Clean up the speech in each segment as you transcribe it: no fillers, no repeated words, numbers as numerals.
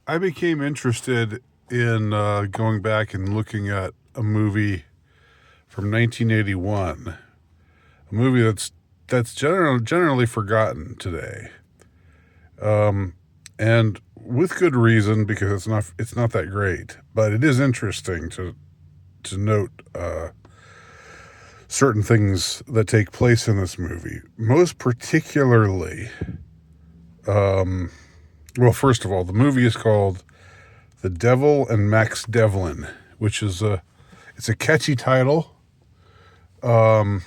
I became interested in going back and looking at a movie from 1981, a movie that's generally forgotten today, and with good reason because it's not that great, but it is interesting to note certain things that take place in this movie. Most particularly, well, first of all, the movie is called The Devil and Max Devlin, which is it's a catchy title, and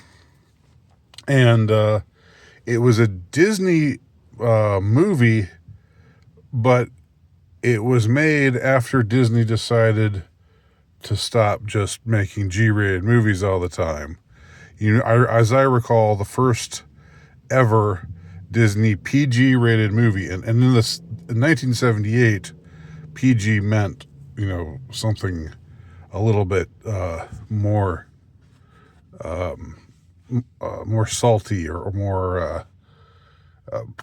it was a Disney movie, but it was made after Disney decided to stop just making G-rated movies all the time. As I recall, the first ever Disney PG-rated movie, and in 1978, PG meant something a little bit more salty or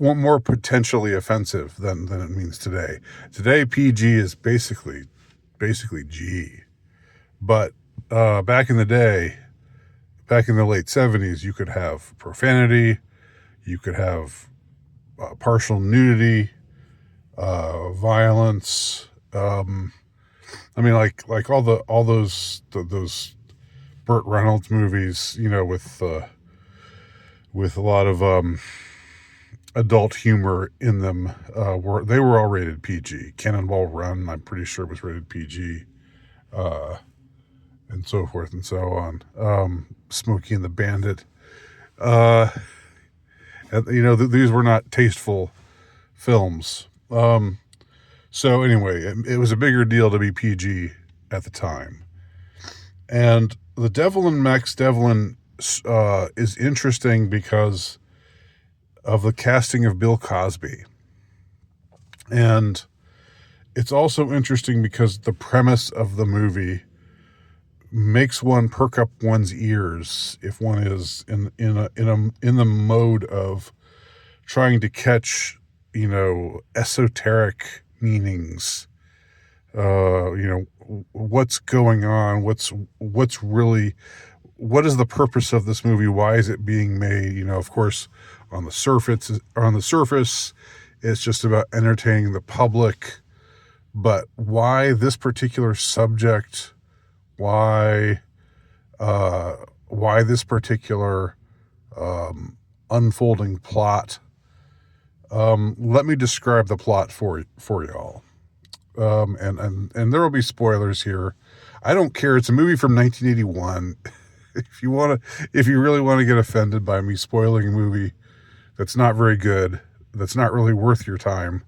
more potentially offensive than it means today. Today, PG is basically G. But back in the day, back in the late 70s, you could have profanity, you could have partial nudity, violence. I mean, like all those Burt Reynolds movies, with a lot of adult humor in them. They were all rated PG. Cannonball Run, I'm pretty sure, was rated PG, and so forth and so on. Smokey and the Bandit. These were not tasteful films. So anyway, it was a bigger deal to be PG at the time. And The Devil and Max Devlin is interesting because of the casting of Bill Cosby. And it's also interesting because the premise of the movie makes one perk up one's ears if one is in the mode of trying to catch esoteric meanings. What's going on, what is the purpose of this movie, why is it being made. Of course, on the surface it's just about entertaining the public, but why this particular subject, why this particular unfolding plot. Let me describe the plot for y'all. And there will be spoilers here. I don't care. It's a movie from 1981. If you really want to get offended by me spoiling a movie that's not very good, that's not really worth your time,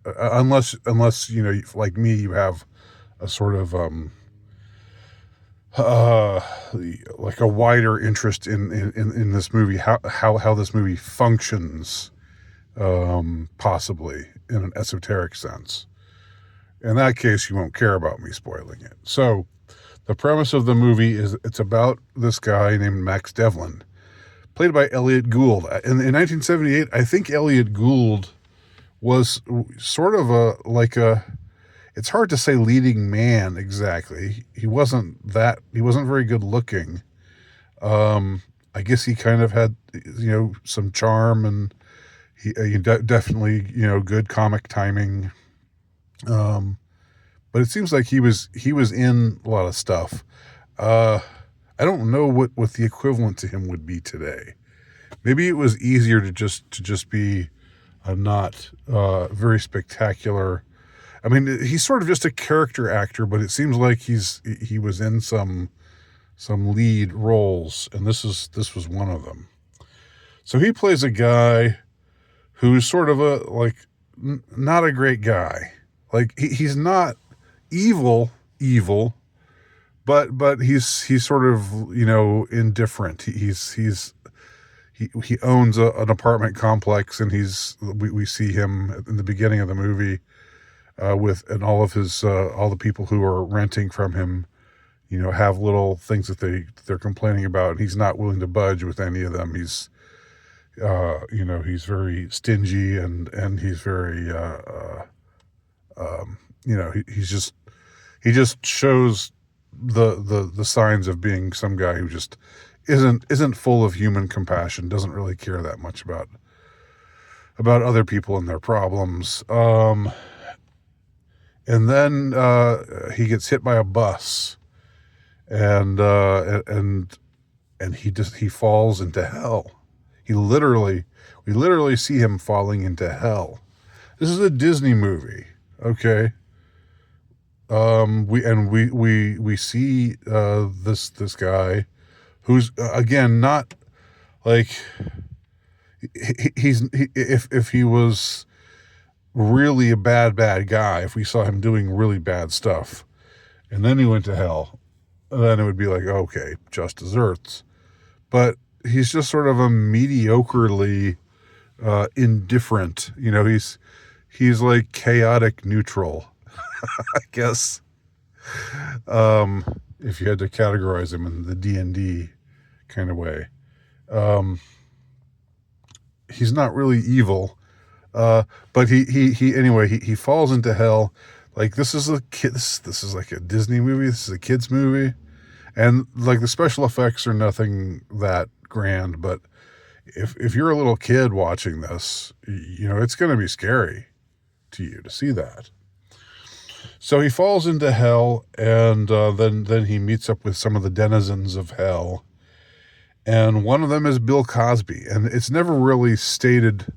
unless like me, you have a sort of like a wider interest in this movie, how this movie functions, possibly in an esoteric sense. In that case, you won't care about me spoiling it. So the premise of the movie is it's about this guy named Max Devlin, played by Elliot Gould. In 1978, I think Elliot Gould was sort of it's hard to say leading man exactly. He wasn't very good looking. I guess he kind of had, some charm, and he definitely, good comic timing. But it seems like he was in a lot of stuff. I don't know what the equivalent to him would be today. Maybe it was easier to just be a not very spectacular. I mean, he's sort of just a character actor, but it seems like he was in some lead roles, and this was one of them. So he plays a guy who's sort of not a great guy. Like he's not evil, but he's sort of indifferent. He owns an apartment complex, and we see him in the beginning of the movie and all of his all the people who are renting from him, have little things that they're complaining about, and he's not willing to budge with any of them. He's he's very stingy, and he's very He just shows the signs of being some guy who just isn't full of human compassion, doesn't really care that much about other people and their problems. And then he gets hit by a bus, and he falls into hell. We literally see him falling into hell. This is a Disney movie, okay? We see this guy who's again not like if he was really a bad guy, if we saw him doing really bad stuff and then he went to hell, then it would be like, okay, just desserts. But he's just sort of a mediocrely indifferent, he's like chaotic neutral, I guess. If you had to categorize him in the D&D kind of way. He's not really evil. But he falls into hell. Like, this is a kid, this is like a Disney movie. This is a kid's movie. And like the special effects are nothing that grand, but if you're a little kid watching this, it's going to be scary to you to see that. So he falls into hell, and then he meets up with some of the denizens of hell, and one of them is Bill Cosby, and it's never really stated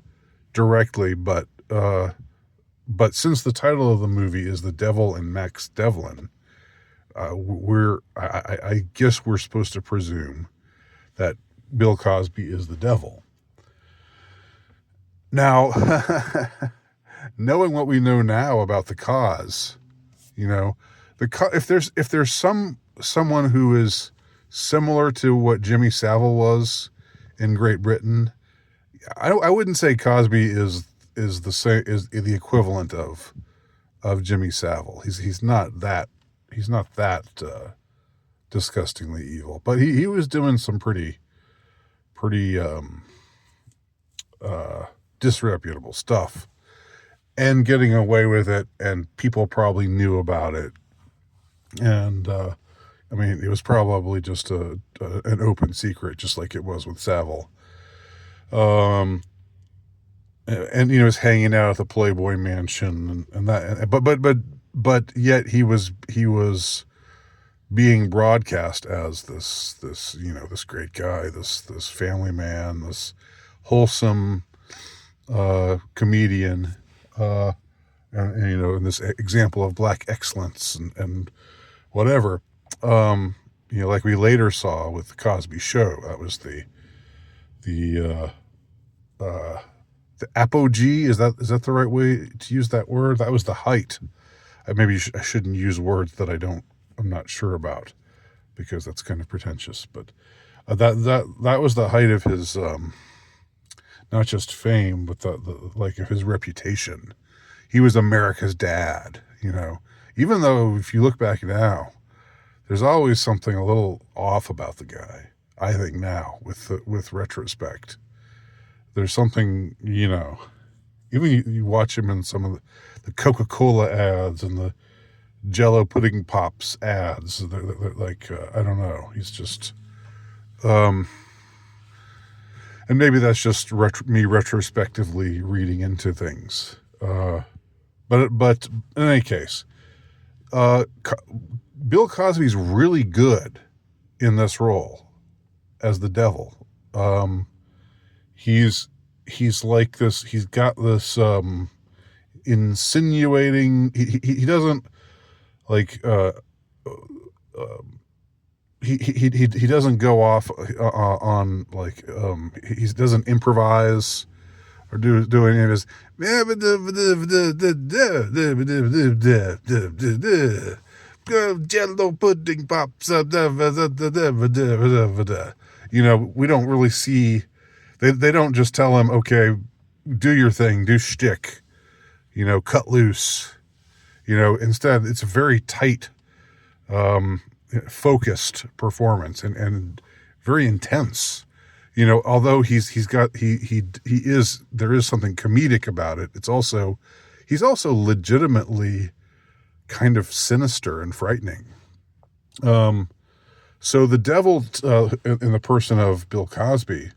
directly, but since the title of the movie is The Devil and Max Devlin, I guess we're supposed to presume that Bill Cosby is the devil. Now, knowing what we know now about the cause, if there's someone who is similar to what Jimmy Savile was in Great Britain, I wouldn't say Cosby is the equivalent of Jimmy Savile. He's not that disgustingly evil, but he was doing some pretty disreputable stuff and getting away with it, and people probably knew about it. And it was probably just an open secret, just like it was with Savile. And was hanging out at the Playboy Mansion and that, but yet he was being broadcast as this great guy, this family man, this wholesome comedian, and this example of black excellence and whatever. Like we later saw with the Cosby Show, that was the apogee. Is that the right way to use that word? That was the height. Maybe I shouldn't use words that I'm not sure about, because that's kind of pretentious. But that was the height of his not just fame, but of his reputation. He was America's dad. Even though if you look back now, there's always something a little off about the guy. I think now with retrospect, there's something, even you watch him in some of the Coca-Cola ads and the Jell-O pudding pops ads. They're like, I don't know. He's just, and maybe that's just me retrospectively reading into things. But in any case, Bill Cosby's really good in this role as the devil. He's like this. He's got this insinuating. He doesn't like. He doesn't go off on like. He doesn't improvise or do any of his. Jell-O pudding pops. We don't really see. They don't just tell him, okay, do your thing, do shtick, cut loose. Instead, it's a very tight, focused performance and very intense. Although there is something comedic about it. It's also, he's also legitimately kind of sinister and frightening. So the devil, in the person of Bill Cosby,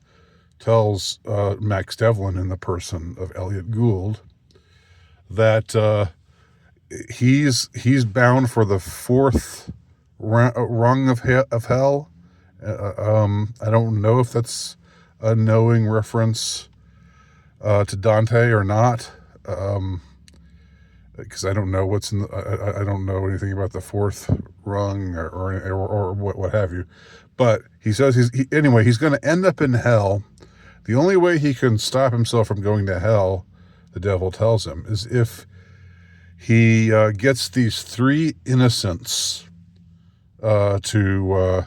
tells Max Devlin in the person of Elliot Gould that he's bound for the fourth rung of hell. I don't know if that's a knowing reference to Dante or not, because I don't know what's in I don't know anything about the fourth rung or what have you. But he says anyway, he's going to end up in hell. The only way he can stop himself from going to hell, the devil tells him, is if he gets these three innocents to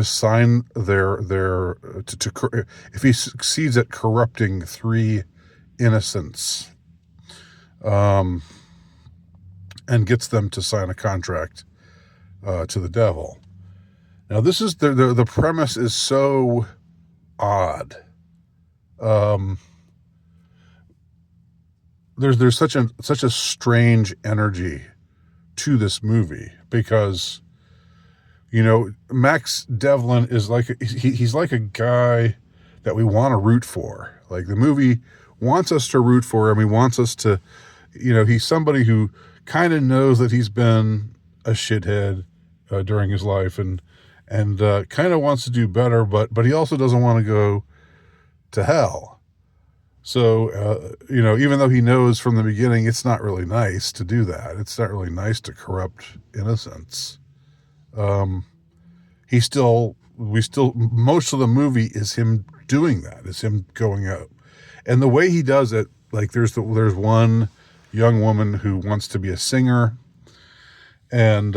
sign if he succeeds at corrupting three innocents, and gets them to sign a contract to the devil. Now, this is the premise is so odd. There's such a strange energy to this movie because, Max Devlin is he's like a guy that we want to root for. Like, the movie wants us to root for him. He wants us to, he's somebody who kind of knows that he's been a shithead during his life and kind of wants to do better, but he also doesn't want to go to hell. So, even though he knows from the beginning it's not really nice to do that, it's not really nice to corrupt innocents, most of the movie is him doing that, is him going out. And the way he does it, like there's one young woman who wants to be a singer, and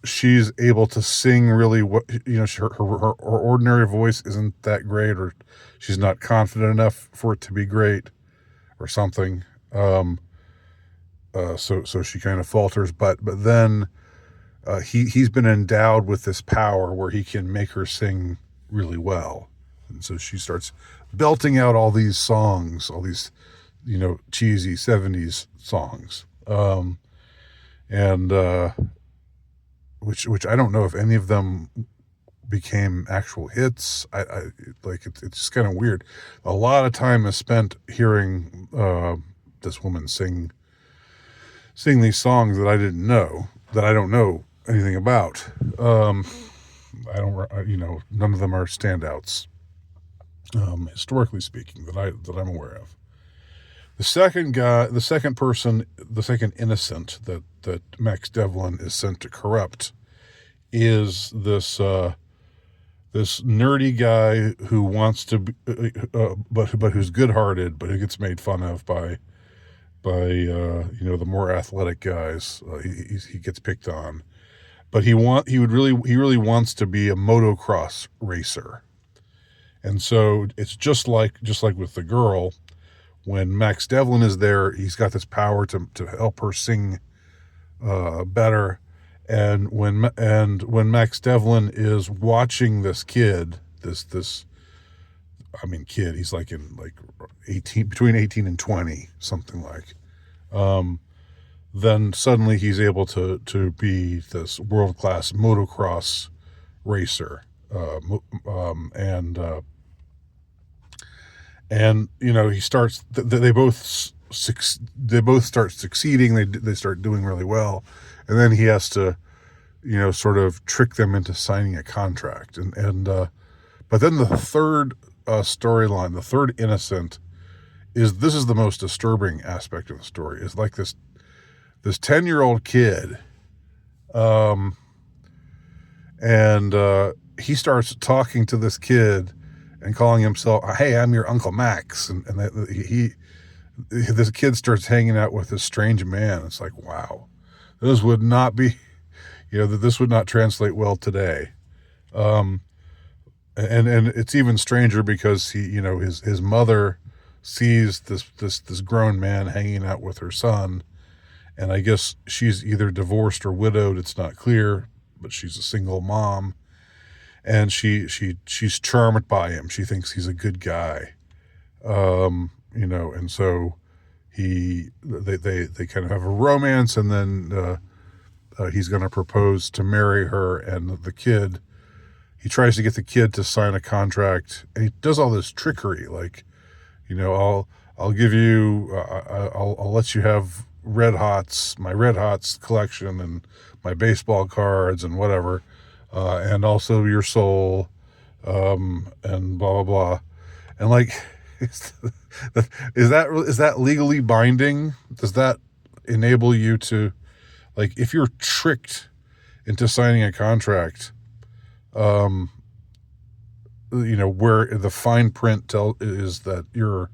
she's able to sing really her ordinary voice isn't that great, or she's not confident enough for it to be great or something. So she kind of falters, but then he's been endowed with this power where he can make her sing really well. And so she starts belting out all these songs, all these, cheesy 70s songs. Which I don't know if any of them became actual hits. It's just kind of weird. A lot of time is spent hearing this woman sing these songs that I don't know anything about. None of them are standouts, historically speaking, that I'm aware of. The second innocent that Max Devlin is sent to corrupt is this nerdy guy who wants to be, but who's good-hearted, but who gets made fun of by the more athletic guys. He gets picked on, but he really wants to be a motocross racer, and so it's just like with the girl. When Max Devlin is there, he's got this power to help her sing better. And when Max Devlin is watching this kid, he's like in 18, between 18 and 20, something like. Then suddenly he's able to be this world-class motocross racer, and he starts. They both start succeeding. They start doing really well, and then he has to, sort of trick them into signing a contract. But then the third storyline, the third innocent, is the most disturbing aspect of the story. Is like this 10-year-old kid, and he starts talking to this kid and calling himself, "Hey, I'm your Uncle Max," and this kid starts hanging out with this strange man. It's like, wow, this would not be, this would not translate well today. And it's even stranger because his mother sees this grown man hanging out with her son, and I guess she's either divorced or widowed. It's not clear, but she's a single mom. And she's charmed by him. She thinks he's a good guy, and so they kind of have a romance, and then he's going to propose to marry her, and the kid, he tries to get the kid to sign a contract, and he does all this trickery, like, I'll give you, I'll let you have my Red Hots collection, and my baseball cards and whatever, and also your soul, and blah blah blah, and like, is that legally binding? Does that enable you to, like, if you're tricked into signing a contract, where the fine print is that you're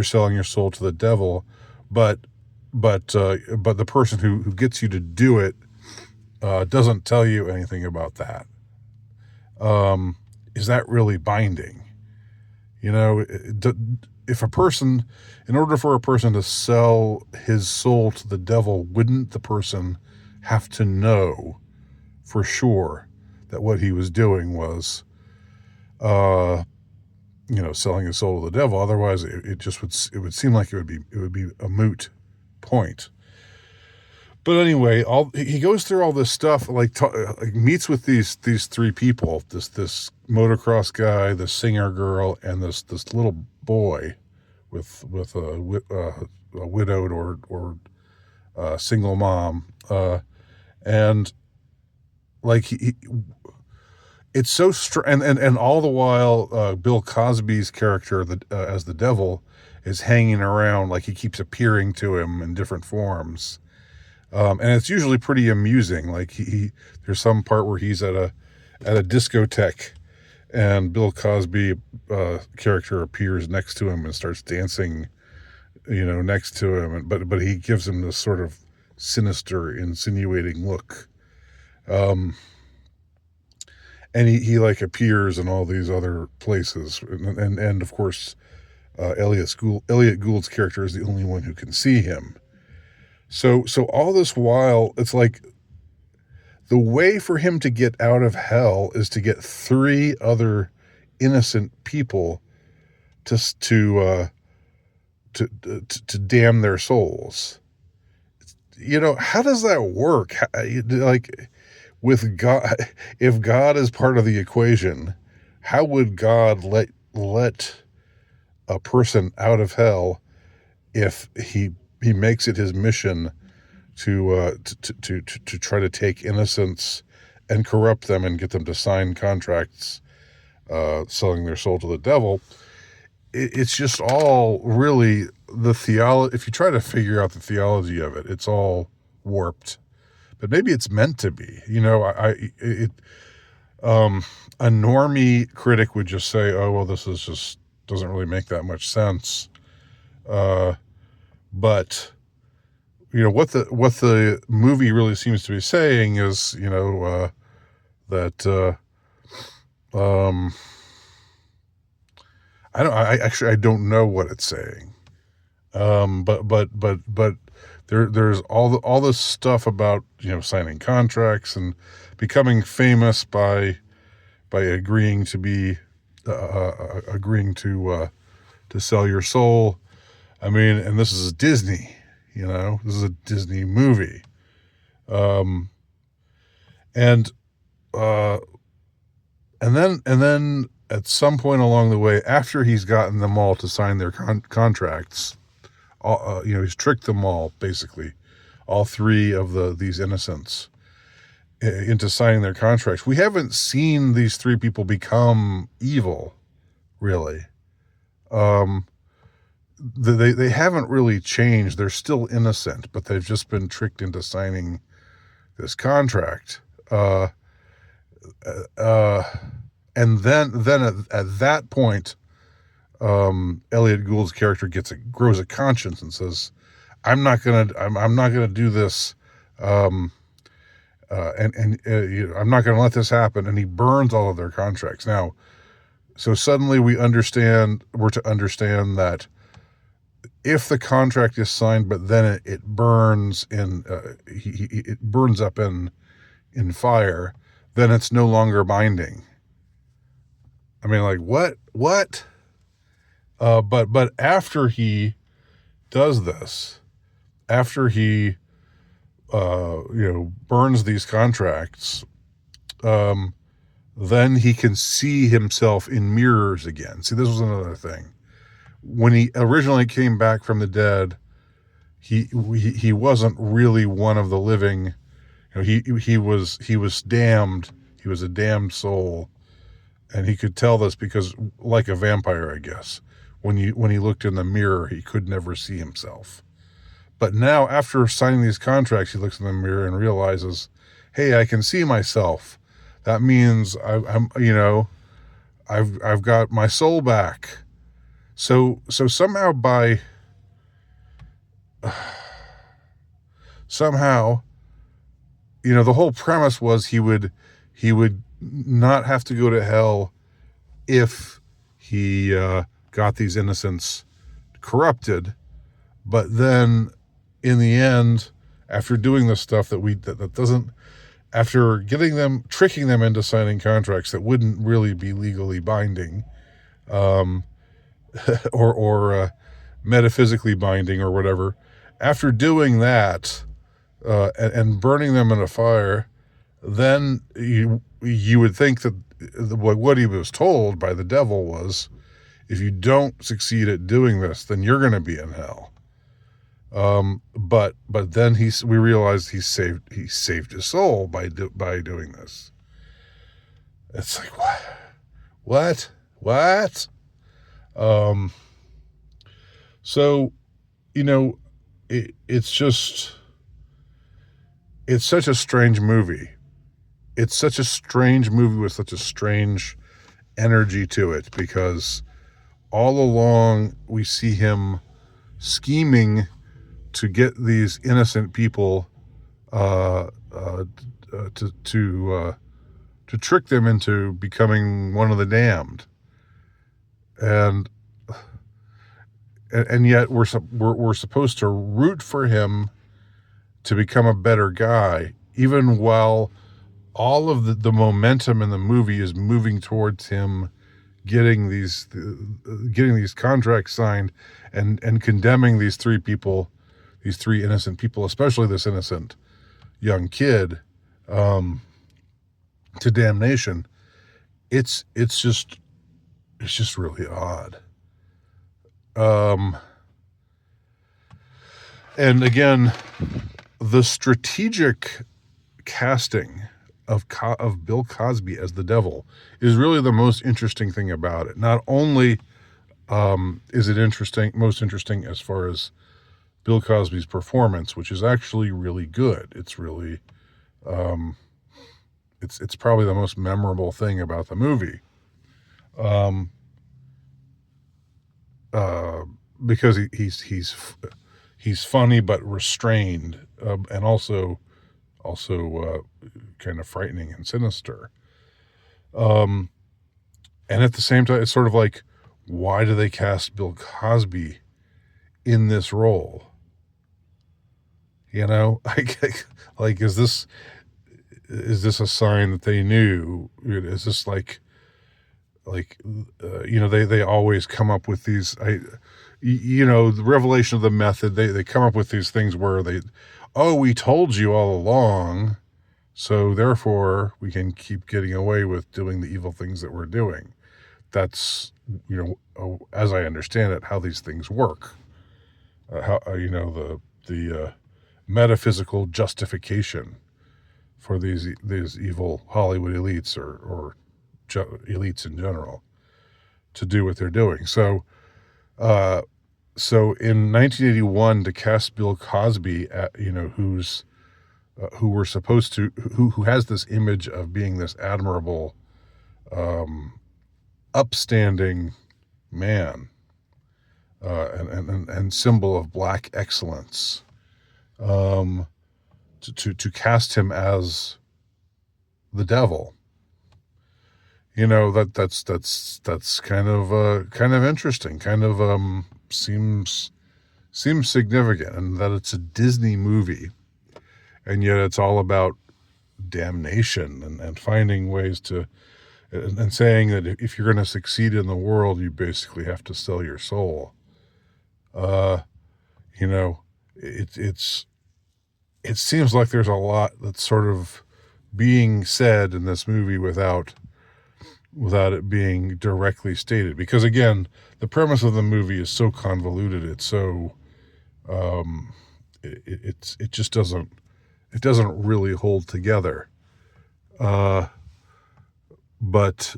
selling your soul to the devil, but the person who gets you to do it doesn't tell you anything about that. Is that really binding? If a person, in order for a person to sell his soul to the devil, wouldn't the person have to know for sure that what he was doing was, selling his soul to the devil? Otherwise, it would seem like it would be a moot point. But anyway, he goes through all this stuff, like meets with these three people, this motocross guy, this singer girl, and this little boy with a widowed or single mom, and like it's so and all the while, Bill Cosby's character, as the devil, is hanging around, like he keeps appearing to him in different forms. And it's usually pretty amusing. Like there's some part where he's at a discotheque, and Bill Cosby character appears next to him and starts dancing, next to him. But he gives him this sort of sinister, insinuating look. And he like appears in all these other places, and of course, Elliot Gould's character is the only one who can see him. So all this while, it's like the way for him to get out of hell is to get three other innocent people to damn their souls. How does that work? Like, with God, if God is part of the equation, how would God let a person out of hell if he makes it his mission to try to take innocents and corrupt them and get them to sign contracts, selling their soul to the devil? It's just all really the theology. If you try to figure out the theology of it, it's all warped. But maybe it's meant to be. A normie critic would just say, "Oh, well, this is just doesn't really make that much sense." But what the movie really seems to be saying is, that I don't know what it's saying. But there's all this stuff about, signing contracts and becoming famous by agreeing to sell your soul. I mean, and this is Disney, this is a Disney movie. And then at some point along the way, after he's gotten them all to sign their contracts, he's tricked them all, basically, all three of these innocents, into signing their contracts. We haven't seen these three people become evil, really. They haven't really changed. They're still innocent, but they've just been tricked into signing this contract. And then at that point, Elliot Gould's character grows a conscience and says, I'm not gonna do this, and I'm not gonna let this happen. And he burns all of their contracts. Now, so suddenly we're to understand that if the contract is signed, but then it burns it burns up in fire, then it's no longer binding. I mean, like, what? But after he does this, after he burns these contracts, then he can see himself in mirrors again. See, this was another thing. When he originally came back from the dead, he wasn't really one of the living. He was damned. He was a damned soul, and he could tell this because, like a vampire, I guess, when he looked in the mirror, he could never see himself. But now, after signing these contracts, he looks in the mirror and realizes, hey, I can see myself. That means I've got my soul back. So somehow the whole premise was he would not have to go to hell if he got these innocents corrupted. But then, in the end, after doing this stuff that doesn't, after tricking them into signing contracts that wouldn't really be legally binding, or metaphysically binding or whatever, after doing that and burning them in a fire, then you would think that what he was told by the devil was, if you don't succeed at doing this, then you're going to be in hell. But then we realized he saved his soul by doing this. It's like, what? So, it's such a strange movie. It's such a strange movie with such a strange energy to it, because all along we see him scheming to get these innocent people to trick them into becoming one of the damned, and yet we're supposed to root for him to become a better guy, even while all of the momentum in the movie is moving towards him getting these contracts signed and condemning these three innocent people, especially this innocent young kid, to damnation. It's just really odd. And again, the strategic casting of Bill Cosby as the devil is really the most interesting thing about it. Not only is it most interesting as far as Bill Cosby's performance, which is actually really good. It's really, it's probably the most memorable thing about the movie, because he's funny but restrained, and also kind of frightening and sinister. And at the same time, it's sort of like, why do they cast Bill Cosby in this role? Like is this a sign that they knew? Is this like they always come up with these, the revelation of the method, they come up with these things where we told you all along, so therefore we can keep getting away with doing the evil things that we're doing. That's, as I understand it, how these things work. The metaphysical justification for these evil Hollywood elites or elites in general to do what they're doing. So in 1981, to cast Bill Cosby, who has this image of being this admirable, upstanding man, and symbol of black excellence, to cast him as the devil, that's kind of interesting, kind of seems significant, and that it's a Disney movie, and yet it's all about damnation and finding ways to, and saying that if you're going to succeed in the world, you basically have to sell your soul. You know, it seems like there's a lot that's sort of being said in this movie without it being directly stated. Because again, the premise of the movie is so convoluted. It's so um, it just doesn't really hold together. Uh, but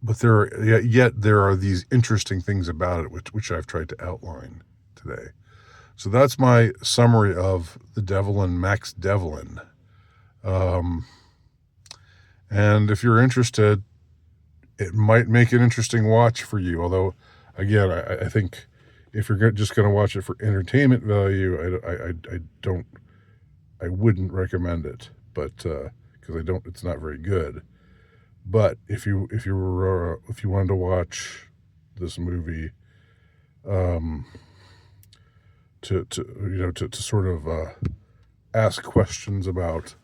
there are, yet there are these interesting things about it which I've tried to outline today. So that's my summary of The Devil and Max Devlin. And if you're interested, it might make an interesting watch for you. Although, again, I think if you're just going to watch it for entertainment value, I wouldn't recommend it. But because it's not very good. But if you wanted to watch this movie, to sort of ask questions about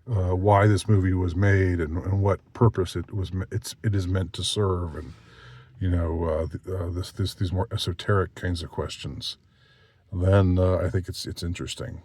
why this movie was made and what purpose it is meant to serve, and these more esoteric kinds of questions, then I think it's interesting.